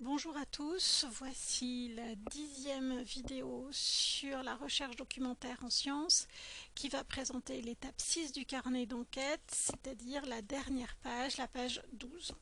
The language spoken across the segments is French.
Bonjour à tous, voici la 10e vidéo sur la recherche documentaire en sciences qui va présenter l'étape 6 du carnet d'enquête, c'est-à-dire la dernière page, la page 12.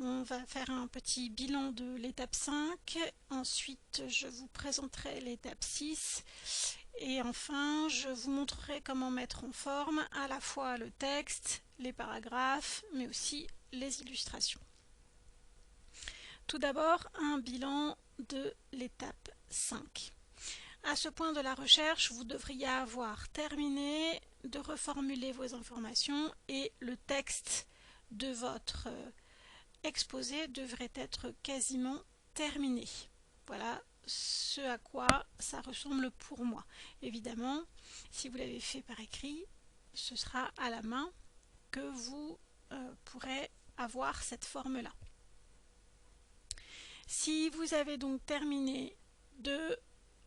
On va faire un petit bilan de l'étape 5, ensuite je vous présenterai l'étape 6 et enfin je vous montrerai comment mettre en forme à la fois le texte, les paragraphes, mais aussi les illustrations. Tout d'abord, un bilan de l'étape 5. À ce point de la recherche, vous devriez avoir terminé de reformuler vos informations et le texte de votre exposé devrait être quasiment terminé. Voilà ce à quoi ça ressemble pour moi. Évidemment, si vous l'avez fait par écrit, ce sera à la main que vous pourrez avoir cette forme-là. Si vous avez donc terminé de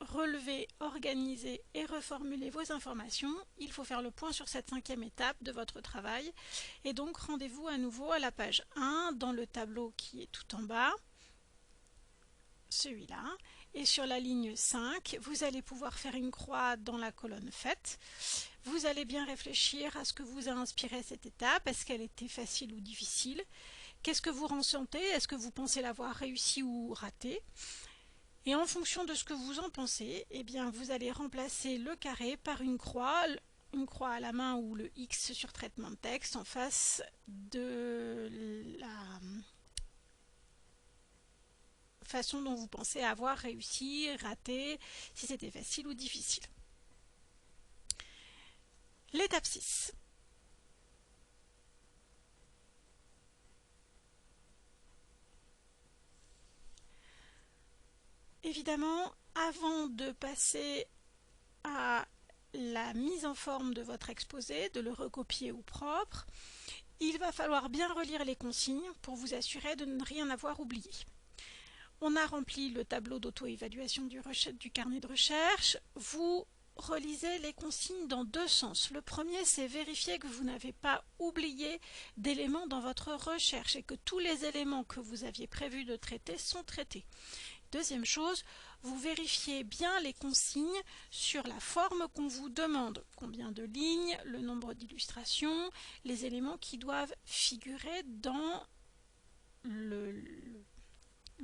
relever, organiser et reformuler vos informations, il faut faire le point sur cette 5e étape de votre travail. Et donc rendez-vous à nouveau à la page 1 dans le tableau qui est tout en bas, celui-là. Et sur la ligne 5, vous allez pouvoir faire une croix dans la colonne faite. Vous allez bien réfléchir à ce que vous a inspiré cette étape, est-ce qu'elle était facile ou difficile? Qu'est-ce que vous ressentez? Est-ce que vous pensez l'avoir réussi ou raté? Et en fonction de ce que vous en pensez, eh bien vous allez remplacer le carré par une croix à la main ou le X sur traitement de texte en face de la façon dont vous pensez avoir réussi, raté, si c'était facile ou difficile. L'étape 6. Évidemment, avant de passer à la mise en forme de votre exposé, de le recopier au propre, il va falloir bien relire les consignes pour vous assurer de ne rien avoir oublié. On a rempli le tableau d'auto-évaluation du carnet de recherche. Vous relisez les consignes dans deux sens. Le premier, c'est vérifier que vous n'avez pas oublié d'éléments dans votre recherche et que tous les éléments que vous aviez prévu de traiter sont traités. Deuxième chose, vous vérifiez bien les consignes sur la forme qu'on vous demande. Combien de lignes, le nombre d'illustrations, les éléments qui doivent figurer dans le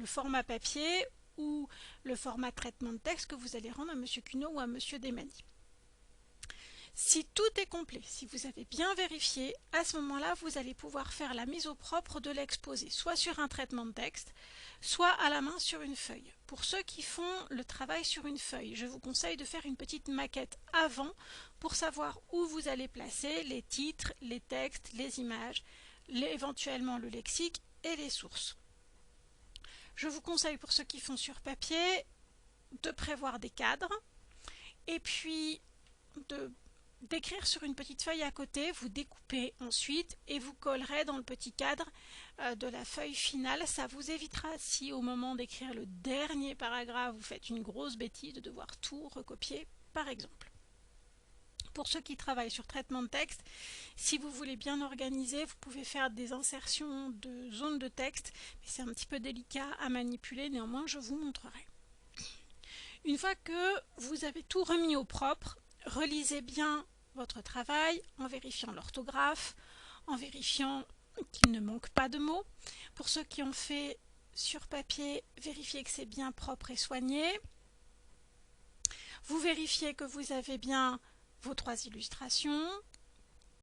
format papier ou le format traitement de texte que vous allez rendre à M. Cuneau ou à M. Demany. Si tout est complet, si vous avez bien vérifié, à ce moment-là, vous allez pouvoir faire la mise au propre de l'exposé, soit sur un traitement de texte, soit à la main sur une feuille. Pour ceux qui font le travail sur une feuille, je vous conseille de faire une petite maquette avant pour savoir où vous allez placer les titres, les textes, les images, éventuellement le lexique et les sources. Je vous conseille pour ceux qui font sur papier de prévoir des cadres et puis d'écrire sur une petite feuille à côté, vous découpez ensuite et vous collerez dans le petit cadre de la feuille finale. Ça vous évitera, si au moment d'écrire le dernier paragraphe vous faites une grosse bêtise, de devoir tout recopier par exemple. Pour ceux qui travaillent sur traitement de texte, si vous voulez bien organiser, vous pouvez faire des insertions de zones de texte, mais c'est un petit peu délicat à manipuler, néanmoins je vous montrerai. Une fois que vous avez tout remis au propre, relisez bien votre travail en vérifiant l'orthographe, en vérifiant qu'il ne manque pas de mots. Pour ceux qui ont fait sur papier, vérifiez que c'est bien propre et soigné. Vous vérifiez que vous avez bien vos 3 illustrations,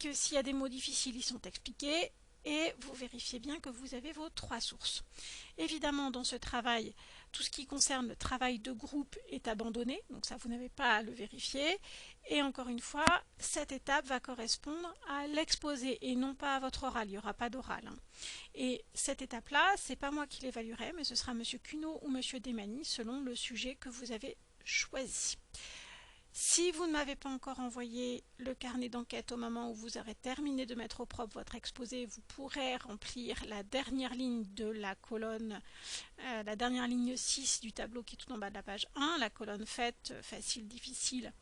que s'il y a des mots difficiles, ils sont expliqués, et vous vérifiez bien que vous avez vos 3 sources. Évidemment, dans ce travail, tout ce qui concerne le travail de groupe est abandonné, donc ça vous n'avez pas à le vérifier. Et encore une fois, cette étape va correspondre à l'exposé et non pas à votre oral, il n'y aura pas d'oral. Et cette étape-là, c'est pas moi qui l'évaluerai, mais ce sera M. Cuneau ou M. Demany selon le sujet que vous avez choisi. Si vous ne m'avez pas encore envoyé le carnet d'enquête au moment où vous aurez terminé de mettre au propre votre exposé, vous pourrez remplir la dernière ligne de la colonne, la dernière ligne 6 du tableau qui est tout en bas de la page 1, la colonne faite, facile, difficile,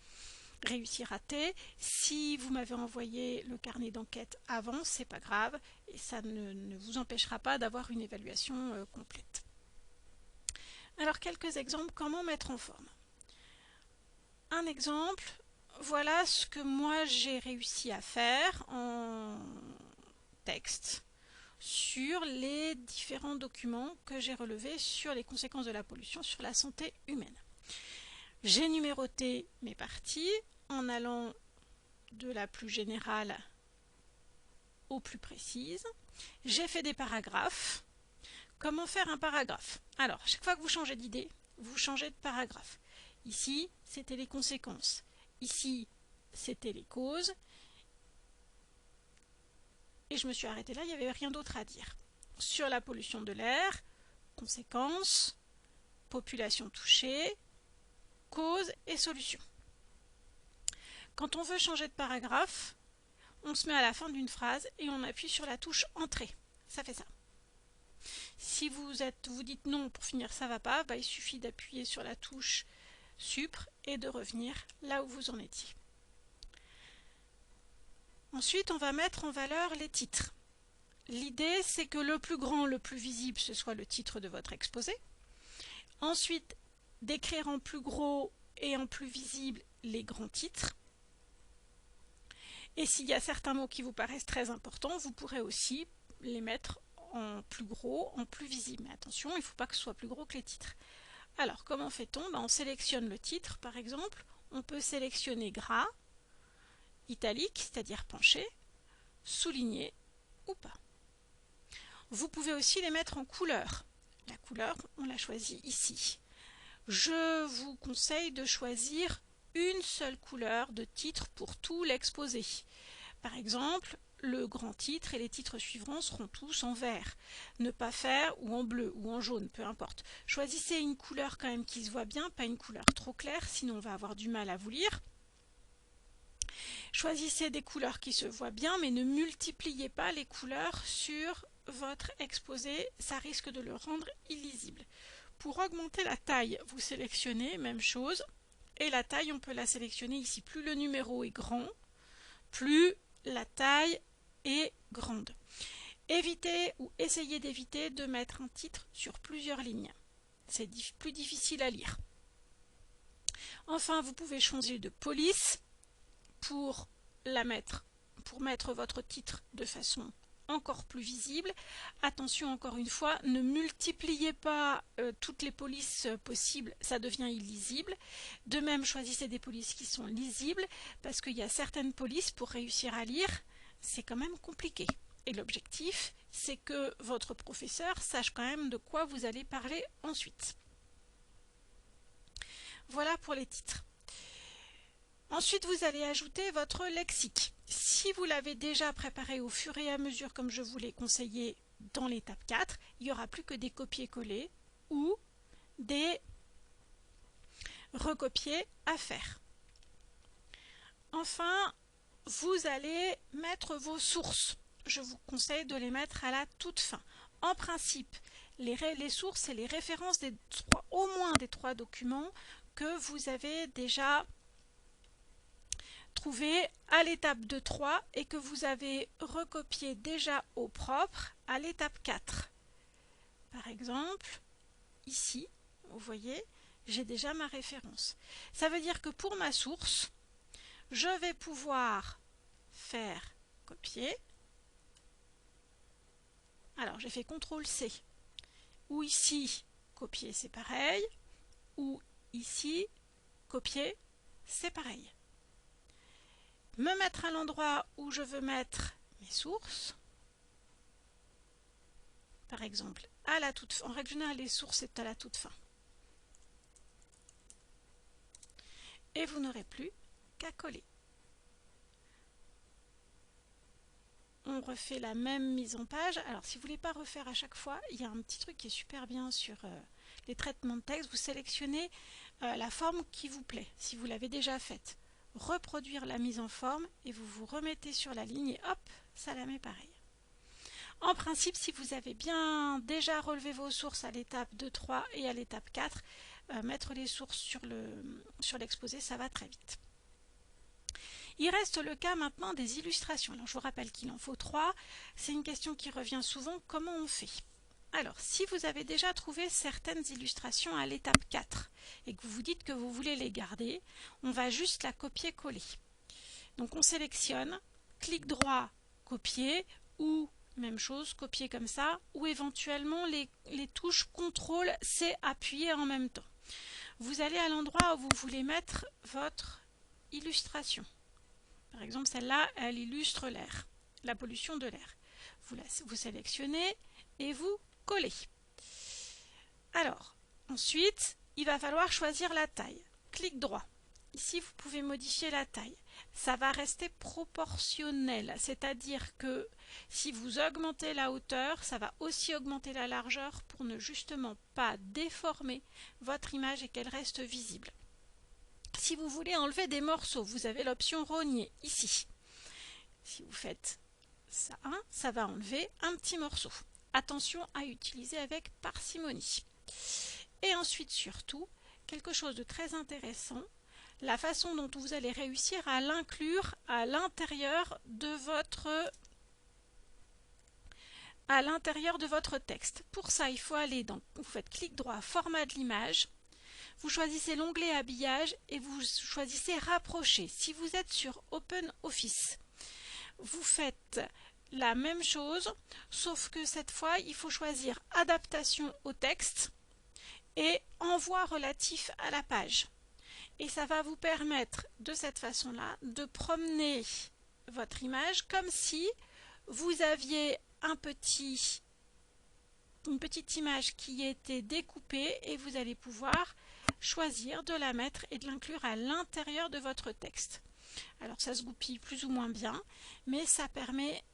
réussi, raté. Si vous m'avez envoyé le carnet d'enquête avant, c'est pas grave et ça ne vous empêchera pas d'avoir une évaluation complète. Alors quelques exemples, comment mettre en forme. Un exemple, voilà ce que moi j'ai réussi à faire en texte sur les différents documents que j'ai relevés sur les conséquences de la pollution sur la santé humaine. J'ai numéroté mes parties en allant de la plus générale aux plus précises. J'ai fait des paragraphes. Comment faire un paragraphe? Alors, chaque fois que vous changez d'idée, vous changez de paragraphe. Ici, c'était les conséquences. Ici, c'était les causes. Et je me suis arrêtée là, il n'y avait rien d'autre à dire. Sur la pollution de l'air, conséquences, population touchée, causes et solutions. Quand on veut changer de paragraphe, on se met à la fin d'une phrase et on appuie sur la touche Entrée. Ça fait ça. Si vous dites non pour finir ça va pas, il suffit d'appuyer sur la touche Supr et de revenir là où vous en étiez. Ensuite, on va mettre en valeur les titres. L'idée, c'est que le plus grand, le plus visible, ce soit le titre de votre exposé. Ensuite, d'écrire en plus gros et en plus visible les grands titres. Et s'il y a certains mots qui vous paraissent très importants, vous pourrez aussi les mettre en plus gros, en plus visible. Mais attention, il ne faut pas que ce soit plus gros que les titres. Alors, comment fait-on? On sélectionne le titre, par exemple. On peut sélectionner gras, italique, c'est-à-dire penché, souligné ou pas. Vous pouvez aussi les mettre en couleur. La couleur, on l'a choisie ici. Je vous conseille de choisir une seule couleur de titre pour tout l'exposé. Par exemple, le grand titre et les titres suivants seront tous en vert. Ne pas faire ou en bleu ou en jaune, peu importe. Choisissez une couleur quand même qui se voit bien, pas une couleur trop claire, sinon on va avoir du mal à vous lire. Choisissez des couleurs qui se voient bien, mais ne multipliez pas les couleurs sur votre exposé, ça risque de le rendre illisible. Pour augmenter la taille, vous sélectionnez, même chose, et la taille, on peut la sélectionner ici. Plus le numéro est grand, plus la taille est grande. Évitez ou essayez d'éviter de mettre un titre sur plusieurs lignes. C'est plus difficile à lire. Enfin, vous pouvez changer de police pour mettre votre titre de façon encore plus visible. Attention, encore une fois, ne multipliez pas toutes les polices possibles, ça devient illisible. De même, choisissez des polices qui sont lisibles, parce qu'il y a certaines polices, pour réussir à lire, c'est quand même compliqué. Et l'objectif, c'est que votre professeur sache quand même de quoi vous allez parler ensuite. Voilà pour les titres. Ensuite, vous allez ajouter votre lexique. Si vous l'avez déjà préparé au fur et à mesure, comme je vous l'ai conseillé dans l'étape 4, il n'y aura plus que des copier-coller ou des recopier à faire. Enfin, vous allez mettre vos sources. Je vous conseille de les mettre à la toute fin. En principe, les sources et les références au moins des 3 documents que vous avez déjà trouvé à l'étape 2-3 et que vous avez recopié déjà au propre à l'étape 4. Par exemple, ici, vous voyez, j'ai déjà ma référence. Ça veut dire que pour ma source, je vais pouvoir faire copier. Alors, j'ai fait CTRL-C. Ou ici, copier, c'est pareil. Ou ici, copier, c'est pareil. Me mettre à l'endroit où je veux mettre mes sources. Par exemple, à la toute fin. En règle générale, les sources, c'est à la toute fin. Et vous n'aurez plus qu'à coller. On refait la même mise en page. Alors, si vous ne voulez pas refaire à chaque fois, il y a un petit truc qui est super bien sur les traitements de texte. Vous sélectionnez la forme qui vous plaît, si vous l'avez déjà faite. Reproduire la mise en forme et vous vous remettez sur la ligne et hop, ça la met pareil. En principe, si vous avez bien déjà relevé vos sources à l'étape 2-3 et à l'étape 4, mettre les sources sur l'exposé, ça va très vite. Il reste le cas maintenant des illustrations. Alors je vous rappelle qu'il en faut 3. C'est une question qui revient souvent. Comment on fait? Alors, si vous avez déjà trouvé certaines illustrations à l'étape 4 et que vous vous dites que vous voulez les garder, on va juste la copier-coller. Donc on sélectionne, clic droit, copier, ou même chose, copier comme ça, ou éventuellement les touches CTRL-C appuyer en même temps. Vous allez à l'endroit où vous voulez mettre votre illustration. Par exemple, celle-là, elle illustre l'air, la pollution de l'air. Vous sélectionnez et vous collez. Alors, ensuite, il va falloir choisir la taille. Clic droit. Ici, vous pouvez modifier la taille. Ça va rester proportionnel, c'est-à-dire que si vous augmentez la hauteur, ça va aussi augmenter la largeur pour ne justement pas déformer votre image et qu'elle reste visible. Si vous voulez enlever des morceaux, vous avez l'option rogner ici. Si vous faites ça, ça va enlever un petit morceau. Attention à utiliser avec parcimonie. Et ensuite, surtout, quelque chose de très intéressant, la façon dont vous allez réussir à l'inclure à l'intérieur de votre texte. Pour ça, il faut aller dans, vous faites clic droit, format de l'image, vous choisissez l'onglet habillage et vous choisissez rapprocher. Si vous êtes sur OpenOffice, vous faites la même chose, sauf que cette fois, il faut choisir adaptation au texte et envoi relatif à la page. Et ça va vous permettre de cette façon-là de promener votre image comme si vous aviez une petite image qui était découpée et vous allez pouvoir choisir de la mettre et de l'inclure à l'intérieur de votre texte. Alors ça se goupille plus ou moins bien, mais ça permet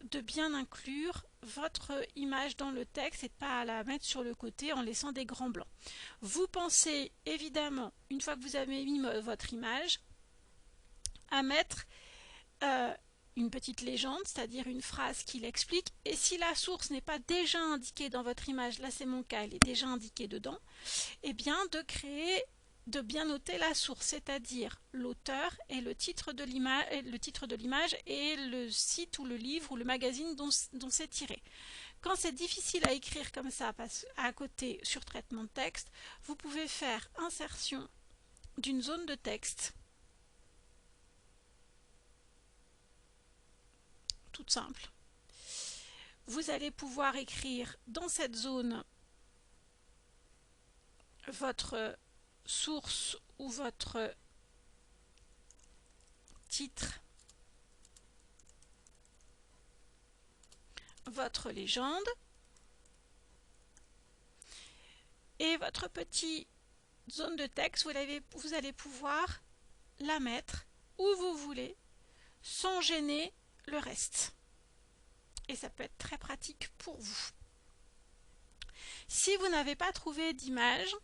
de bien inclure votre image dans le texte et de ne pas la mettre sur le côté en laissant des grands blancs. Vous pensez évidemment, une fois que vous avez mis votre image, à mettre une petite légende, c'est-à-dire une phrase qui l'explique. Et si la source n'est pas déjà indiquée dans votre image, là c'est mon cas, elle est déjà indiquée dedans, et bien de bien noter la source, c'est-à-dire l'auteur et le titre de l'image et le site ou le livre ou le magazine dont c'est tiré. Quand c'est difficile à écrire comme ça, à côté sur traitement de texte, vous pouvez faire insertion d'une zone de texte, toute simple. Vous allez pouvoir écrire dans cette zone votre source ou votre titre, votre légende et votre petite zone de texte, vous allez pouvoir la mettre où vous voulez sans gêner le reste. Et ça peut être très pratique pour vous. Si vous n'avez pas trouvé d'image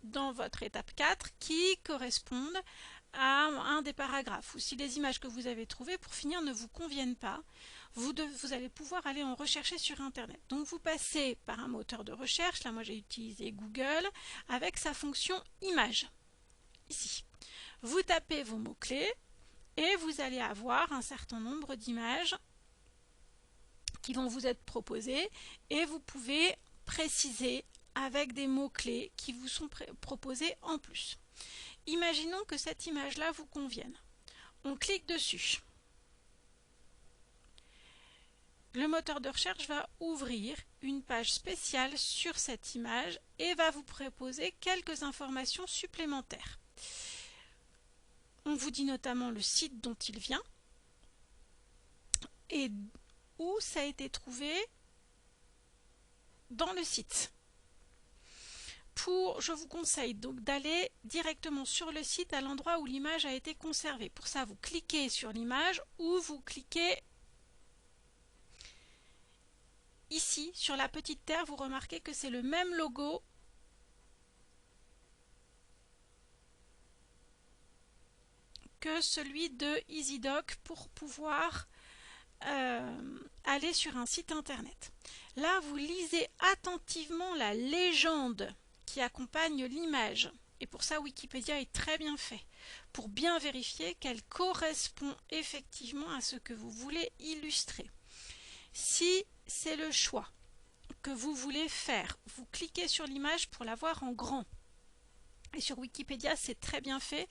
dans votre étape 4 qui correspondent à un des paragraphes, ou si les images que vous avez trouvées pour finir ne vous conviennent pas, vous allez pouvoir aller en rechercher sur internet. Donc vous passez par un moteur de recherche, là moi j'ai utilisé Google, avec sa fonction image, ici. Vous tapez vos mots-clés et vous allez avoir un certain nombre d'images qui vont vous être proposées et vous pouvez préciser avec des mots-clés qui vous sont proposés en plus. Imaginons que cette image-là vous convienne. On clique dessus. Le moteur de recherche va ouvrir une page spéciale sur cette image et va vous proposer quelques informations supplémentaires. On vous dit notamment le site dont il vient et où ça a été trouvé dans le site. Je vous conseille donc d'aller directement sur le site à l'endroit où l'image a été conservée. Pour ça, vous cliquez sur l'image ou vous cliquez ici sur la petite terre. Vous remarquez que c'est le même logo que celui de EasyDoc pour pouvoir aller sur un site internet. Là, vous lisez attentivement la légende qui accompagne l'image. Et pour ça, Wikipédia est très bien fait, pour bien vérifier qu'elle correspond effectivement à ce que vous voulez illustrer. Si c'est le choix que vous voulez faire. Vous cliquez sur l'image pour la voir en grand. Et sur Wikipédia, c'est très bien fait.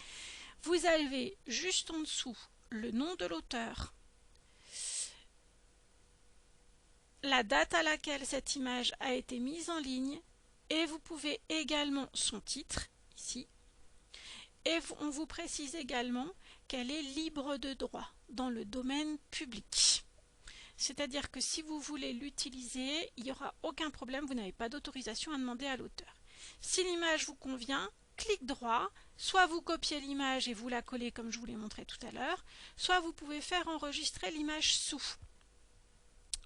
Vous avez juste en dessous le nom de l'auteur, la date à laquelle cette image a été mise en ligne, et vous pouvez également son titre, ici, et on vous précise également qu'elle est libre de droit dans le domaine public. C'est-à-dire que si vous voulez l'utiliser, il n'y aura aucun problème, vous n'avez pas d'autorisation à demander à l'auteur. Si l'image vous convient, clic droit, soit vous copiez l'image et vous la collez comme je vous l'ai montré tout à l'heure, soit vous pouvez faire enregistrer l'image sous.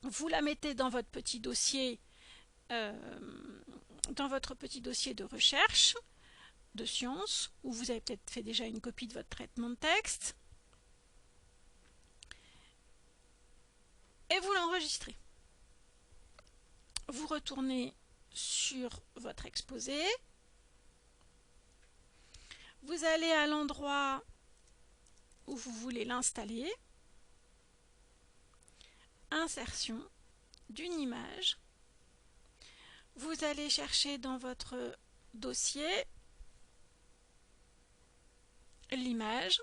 Vous la mettez dans votre petit dossier, de recherche, de sciences, où vous avez peut-être fait déjà une copie de votre traitement de texte, et vous l'enregistrez. Vous retournez sur votre exposé, vous allez à l'endroit où vous voulez l'installer, insertion d'une image, vous allez chercher dans votre dossier l'image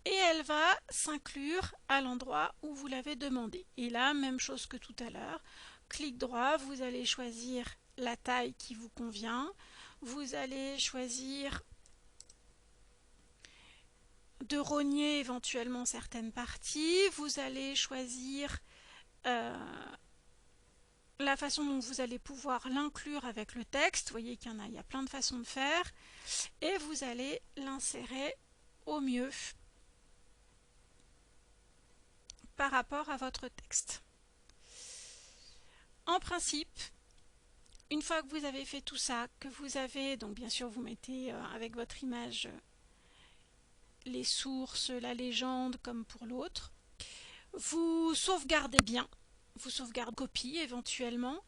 et elle va s'inclure à l'endroit où vous l'avez demandé. Et là, même chose que tout à l'heure, clic droit, vous allez choisir la taille qui vous convient, vous allez choisir de rogner éventuellement certaines parties, vous allez choisir la façon dont vous allez pouvoir l'inclure avec le texte. Vous voyez qu'il y a plein de façons de faire, et vous allez l'insérer au mieux par rapport à votre texte. En principe, une fois que vous avez fait tout ça, que vous avez, donc bien sûr vous mettez avec votre image les sources, la légende comme pour l'autre, vous sauvegardez bien, vous sauvegardez copie éventuellement,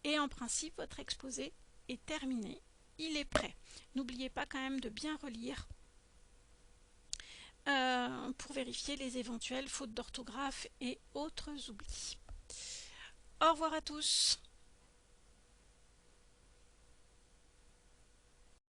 et en principe votre exposé est terminé, il est prêt. N'oubliez pas quand même de bien relire pour vérifier les éventuelles fautes d'orthographe et autres oublis. Au revoir à tous.